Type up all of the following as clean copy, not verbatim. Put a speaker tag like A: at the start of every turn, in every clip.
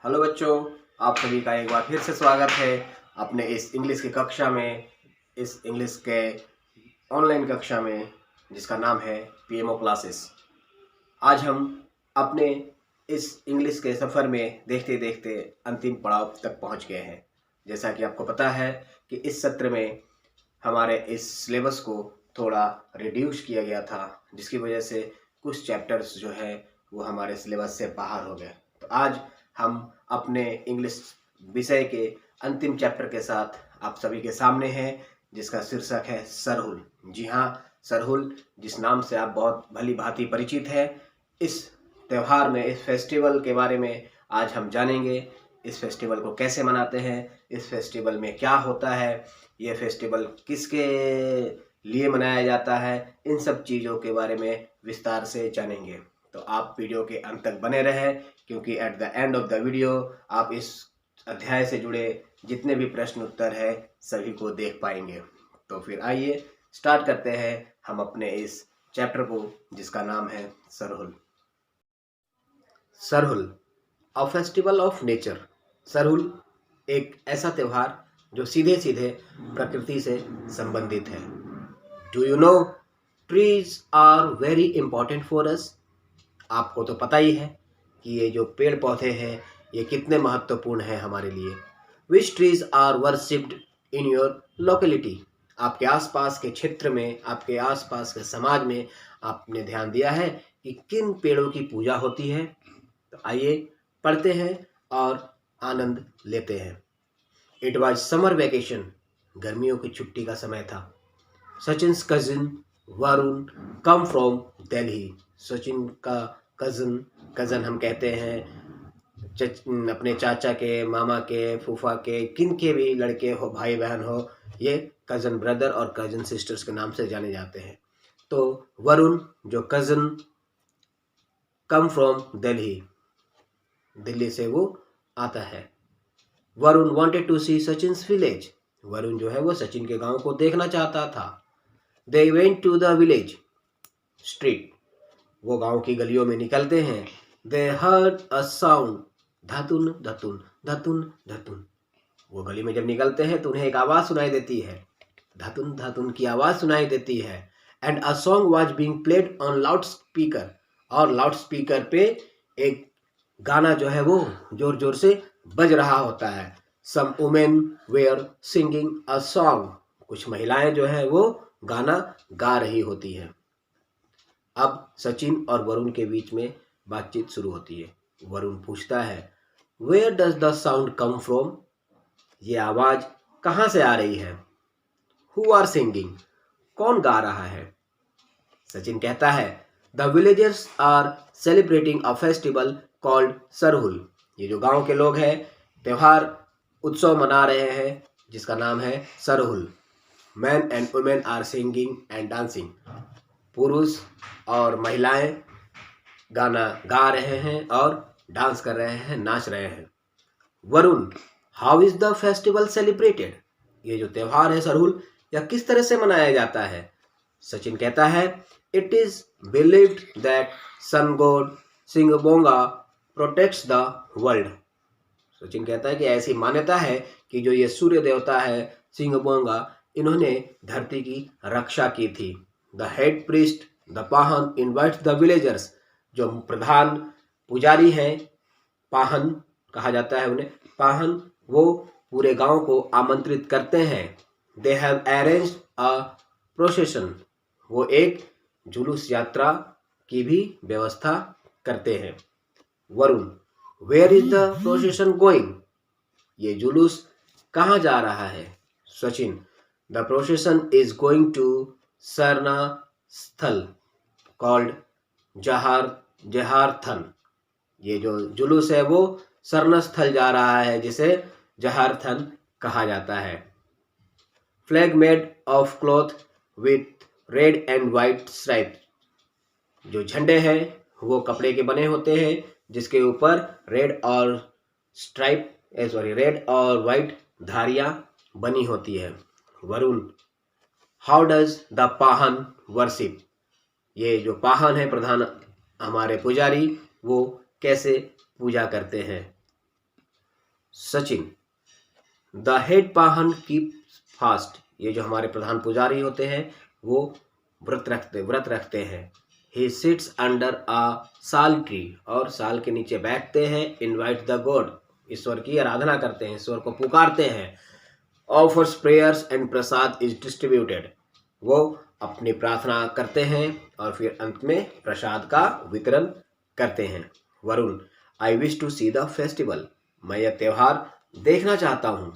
A: Hello बच्चों, आप सभी का एक बार फिर से स्वागत है अपने इस इंग्लिश की कक्षा में, इस इंग्लिश के ऑनलाइन कक्षा में जिसका नाम है पीएमओ क्लासेस। आज हम अपने इस इंग्लिश के सफ़र में देखते देखते अंतिम पड़ाव तक पहुंच गए हैं। जैसा कि आपको पता है कि इस सत्र में हमारे इस सिलेबस को थोड़ा रिड्यूस किया गया था, जिसकी वजह से कुछ चैप्टर्स जो है वो हमारे सिलेबस से बाहर हो गए। तो आज हम अपने इंग्लिश विषय के अंतिम चैप्टर के साथ आप सभी के सामने हैं, जिसका शीर्षक है सरहुल। जी हाँ, सरहुल, जिस नाम से आप बहुत भली भांति परिचित हैं। इस त्यौहार में, इस फेस्टिवल के बारे में आज हम जानेंगे। इस फेस्टिवल को कैसे मनाते हैं, इस फेस्टिवल में क्या होता है, ये फेस्टिवल किसके लिए मनाया जाता है, इन सब चीज़ों के बारे में विस्तार से जानेंगे। तो आप वीडियो के अंत तक बने रहें, क्योंकि at the end of the video आप इस अध्याय से जुड़े जितने भी प्रश्न उत्तर है सभी को देख पाएंगे। तो फिर आइए स्टार्ट करते हैं हम अपने इस चैप्टर को, जिसका नाम है Sarhul. Sarhul, a festival of nature. Sarhul एक ऐसा त्यौहार जो सीधे सीधे प्रकृति से संबंधित है। Do you know, trees are very important for us. आपको तो पता ही है कि ये जो पेड़ पौधे हैं ये कितने महत्वपूर्ण हैं हमारे लिए। Which trees are worshipped in your locality. आपके आसपास के क्षेत्र में, आपके आसपास के समाज में आपने ध्यान दिया है कि किन पेड़ों की पूजा होती है। तो आइए पढ़ते हैं और आनंद लेते हैं। It was summer vacation. गर्मियों की छुट्टी का समय था। Sachin's cousin Varun come from Delhi. Sachin का कज़न हम कहते हैं अपने चाचा के, मामा के, फूफा के, किन के भी लड़के हो, भाई बहन हो, ये कज़न ब्रदर और कज़न सिस्टर्स के नाम से जाने जाते हैं। तो वरुण जो cousin come from Delhi, Delhi से वो आता है। Varun wanted to see Sachin's village. Varun जो है वो सचिन के गांव को देखना चाहता था। They went to the village street. वो गांव की गलियों में निकलते हैं। दे हर्ड अ साउंड, धतुन धतुन धतुन धतुन। वो गली में जब निकलते हैं तो उन्हें एक आवाज़ सुनाई देती है, धतुन धतुन की आवाज़ सुनाई देती है। And a song was being played on loud speaker. और लाउड स्पीकर पे एक गाना जो है वो जोर जोर से बज रहा होता है। Some women were singing a song. कुछ महिलाएं जो है वो गाना गा रही होती हैं। अब सचिन और वरुण के बीच में बातचीत शुरू होती है। वरुण पूछता है, where does the sound come from. ये आवाज़ कहाँ से आ रही है। हु आर सिंगिंग, कौन गा रहा है। सचिन कहता है, the villagers are celebrating a festival called Sarhul. ये जो गांव के लोग हैं त्यौहार उत्सव मना रहे हैं जिसका नाम है Sarhul. Man and women are singing and dancing. पुरुष और महिलाएं गाना गा रहे हैं और डांस कर रहे हैं, नाच रहे हैं। Varun, how is the festival celebrated. ये जो त्यौहार है सरहुल, यह किस तरह से मनाया जाता है। सचिन कहता है, it is believed that sun god Singbonga protects the world. Sachin कहता है कि ऐसी मान्यता है कि जो ये सूर्य देवता है सिंगबोंगा, इन्होंने धरती की रक्षा की थी। The head priest the Pahan invites the villagers. जो प्रधान पुजारी हैं, पाहन कहा जाता है उन्हें, पाहन, वो पूरे गांव को आमंत्रित करते हैं। They have arranged a procession. वो एक जुलूस यात्रा की भी व्यवस्था करते हैं। Varun, where is the procession going. ये जुलूस कहाँ जा रहा है। Sachin, the procession is going to Sarna स्थल कॉल्ड जहारथन। ये जो जुलूस है वो सरना स्थल जा रहा है जिसे जहारथन कहा जाता है। Flag made of cloth with red and white stripe. जो झंडे हैं वो कपड़े के बने होते हैं जिसके ऊपर रेड और वाइट धारियां बनी होती है। Varun, how does the Pahan worship. ये जो पाहन है, प्रधान हमारे पुजारी, वो कैसे पूजा करते हैं। Sachin, the head Pahan keep fast, ये जो हमारे प्रधान पुजारी होते हैं वो व्रत रखते हैं। ही सिट्स अंडर अ साल ट्री, और साल के नीचे बैठते हैं। इनवाइट द गॉड, ईश्वर की आराधना करते हैं, ईश्वर को पुकारते हैं। Offers prayers and Prasad is distributed, वो अपनी प्रार्थना करते हैं और फिर अंत में प्रसाद का वितरण करते हैं। Varun, I wish to see the festival, मैं यह त्योहार देखना चाहता हूँ।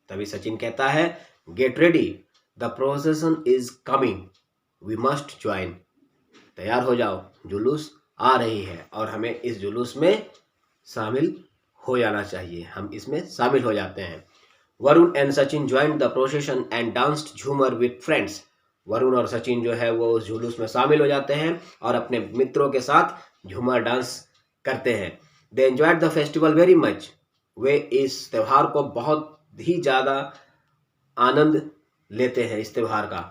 A: तभी सचिन कहता है, get ready, the procession is coming, we must join, तैयार हो जाओ, जुलूस आ रही है और हमें इस जुलूस में शामिल हो जाना चाहिए। हम इसमें शामिल हो जाते हैं। Varun and Sachin join the procession and danced Jhumar with friends, Varun और सचिन जो है वो उस जुलूस में शामिल हो जाते हैं और अपने मित्रों के साथ झूमर डांस करते हैं। They enjoyed the festival very much, वे इस त्यौहार को बहुत ही ज़्यादा आनंद लेते हैं इस त्यौहार का।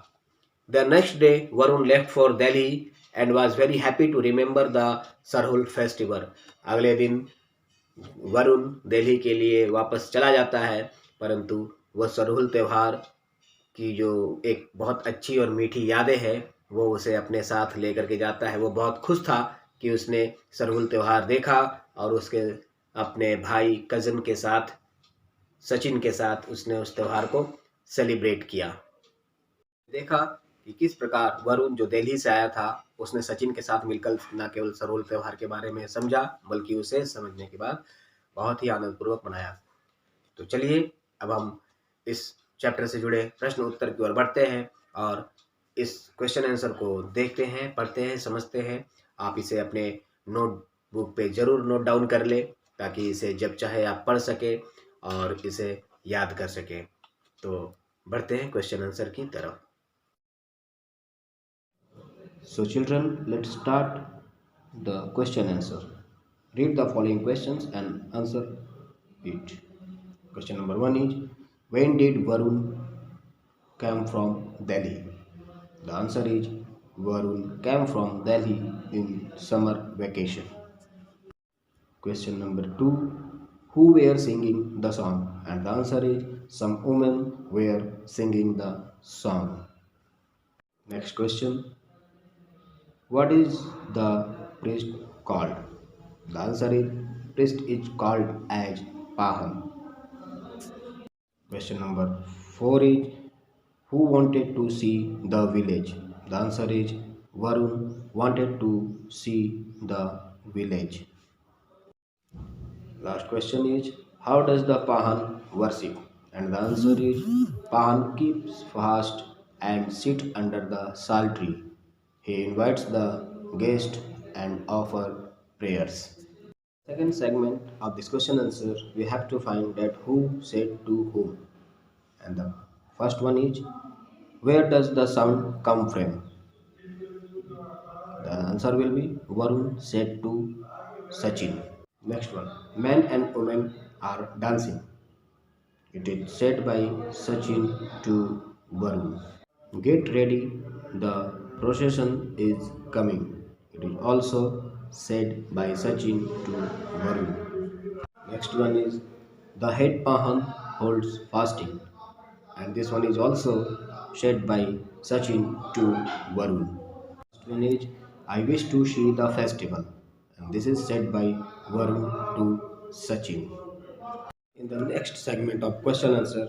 A: The next day Varun left for Delhi and was very happy to remember the Sarhul festival, अगले दिन वरुण दिल्ली के लिए वापस चला जाता है, परंतु वह सरहुल त्यौहार की जो एक बहुत अच्छी और मीठी यादें हैं वो उसे अपने साथ लेकर के जाता है। वो बहुत खुश था कि उसने सरहुल त्यौहार देखा और उसके अपने भाई कज़न के साथ, सचिन के साथ उसने उस त्यौहार को सेलिब्रेट किया। देखा कि किस प्रकार वरुण जो दिल्ली से आया था उसने सचिन के साथ मिलकर न केवल सरहुल त्यौहार के बारे में समझा बल्कि उसे समझने के बाद बहुत ही आनंदपूर्वक मनाया। तो चलिए अब हम इस चैप्टर से जुड़े प्रश्न उत्तर की ओर बढ़ते हैं और इस क्वेश्चन आंसर को देखते हैं, पढ़ते हैं, समझते हैं। आप इसे अपने नोटबुक पे ज़रूर नोट डाउन कर ले ताकि इसे जब चाहे आप पढ़ सके और इसे याद कर सके। तो बढ़ते हैं क्वेश्चन आंसर की तरफ। So children, let's start the question answer. Read the following questions and answer it. Question number 1 is, when did Varun come from Delhi? The answer is, Varun came from Delhi in summer vacation. Question number 2, who were singing the song? And the answer is, some women were singing the song. Next question, what is the priest called? The answer is, priest is called as Pahan. Question number 4 is, who wanted to see the village? The answer is, Varun wanted to see the village. Last question is, how does the Pahan worship? And the answer is, Pahan keeps fast and sits under the sal tree. He invites the guest and offer prayers. Second segment of this question answer, we have to find that who said to whom. And the first one is, where does the sound come from? The answer will be, Varun said to Sachin. Next one, men and women are dancing. It is said by Sachin to Varun. Get ready, the procession is coming. It is also said by Sachin to Varun. Next one is, the head Pahan holds fasting. And this one is also said by Sachin to Varun. Next one is, I wish to see the festival. And this is said by Varun to Sachin. In the next segment of question answer,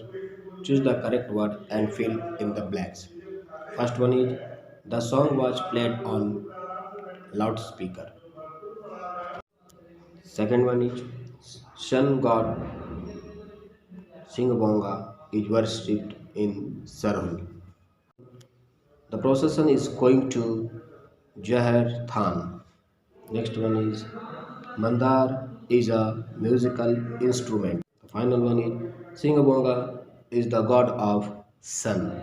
A: choose the correct word and fill in the blanks. First one is, the song was played on loudspeaker. Second one is, sun god Singbonga is worshipped in Sarhul. The procession is going to Jahar Than. Next one is, Mandar is a musical instrument. The final one is, Singbonga is the god of sun.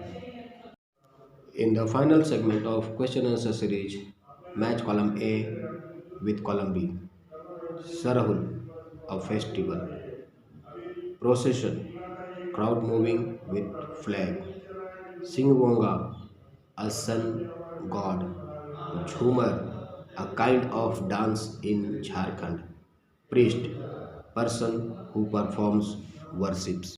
A: In the final segment of question answer series, match column A with column B. Sarahul, a festival. Procession, crowd moving with flag. Singbonga, a sun god. Jhumar, a kind of dance in Jharkhand. Priest, person who performs worships.